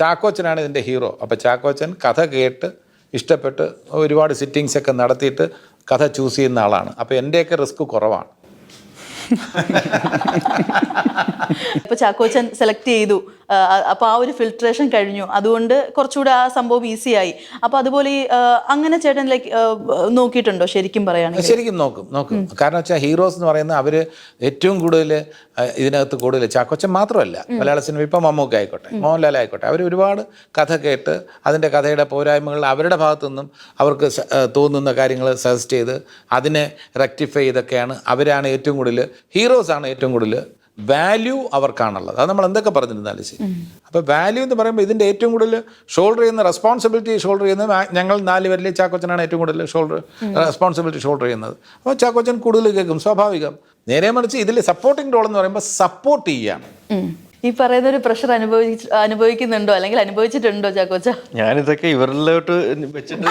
ചാക്കോച്ചനാണ് ഇതിൻ്റെ ഹീറോ. അപ്പോൾ ചാക്കോച്ചൻ കഥ കേട്ട് ഇഷ്ടപ്പെട്ട് ഒരുപാട് സിറ്റിങ്സ് ഒക്കെ നടത്തിയിട്ട് കഥ ചൂസ് ചെയ്യുന്ന ആളാണ്. അപ്പോൾ എൻ്റെയൊക്കെ റിസ്ക് കുറവാണ്. ഇപ്പൊ ചാക്കോച്ചൻ സെലക്ട് ചെയ്തു, അപ്പൊ ആ ഒരു ഫിൽട്രേഷൻ കഴിഞ്ഞു, അതുകൊണ്ട് കുറച്ചുകൂടെ ആ സംഭവം ഈസി ആയി. അപ്പൊ അതുപോലെ അങ്ങനെ ചേട്ടൻ നോക്കിയിട്ടുണ്ടോ? ശരിക്കും പറയുകയാണെങ്കിൽ ശരിക്കും നോക്കും. കാരണം വെച്ചാൽ ഹീറോസ് എന്ന് പറയുന്നത് അവർ ഏറ്റവും കൂടുതൽ ഇതിനകത്ത് കൂടുതൽ ചാക്കോച്ചൻ മാത്രമല്ല, മലയാള സിനിമ ഇപ്പം മമ്മൂക്ക ആയിക്കോട്ടെ, മോഹൻലാൽ ആയിക്കോട്ടെ, അവർ ഒരുപാട് കഥ കേട്ട് അതിൻ്റെ കഥയുടെ പോരായ്മകൾ അവരുടെ ഭാഗത്തു നിന്നും അവർക്ക് തോന്നുന്ന കാര്യങ്ങൾ സജസ്റ്റ് ചെയ്ത് അതിനെ റെക്ടിഫൈ ചെയ്തൊക്കെയാണ്. അവരാണ് ഏറ്റവും കൂടുതൽ ഹീറോസാണ് ഏറ്റവും കൂടുതൽ വാല്യൂ അവർക്കാണുള്ളത്. അത് നമ്മൾ എന്തൊക്കെ പറഞ്ഞിരുന്നാലും ശരി. അപ്പോൾ വാല്യൂ എന്ന് പറയുമ്പോൾ ഇതിൻ്റെ ഏറ്റവും കൂടുതൽ ഷോൾഡർ ചെയ്യുന്ന റെസ്പോൺസിബിലിറ്റി ഷോൾഡർ ചെയ്യുന്നത് ഞങ്ങൾ 4 പേരിൽ ചാക്കോച്ചനാണ് ഏറ്റവും കൂടുതൽ റെസ്പോൺസിബിലിറ്റി ഷോൾഡർ ചെയ്യുന്നത്. അപ്പോൾ ചാക്കോച്ചൻ കൂടുതൽ കേൾക്കും, സ്വാഭാവികം. നേരെ മറിച്ച് ഇതിൽ സപ്പോർട്ടിംഗ് റോൾ എന്ന് പറയുമ്പോൾ സപ്പോർട്ട് ചെയ്യുകയാണ്. ഈ പറയുന്ന ഒരു പ്രഷർ അനുഭവിക്കുന്നുണ്ടോ അല്ലെങ്കിൽ അനുഭവിച്ചിട്ടുണ്ടോ ചാക്കോച്ച? ഞാനിതൊക്കെ ഇവരിലോട്ട് വെച്ചിട്ട്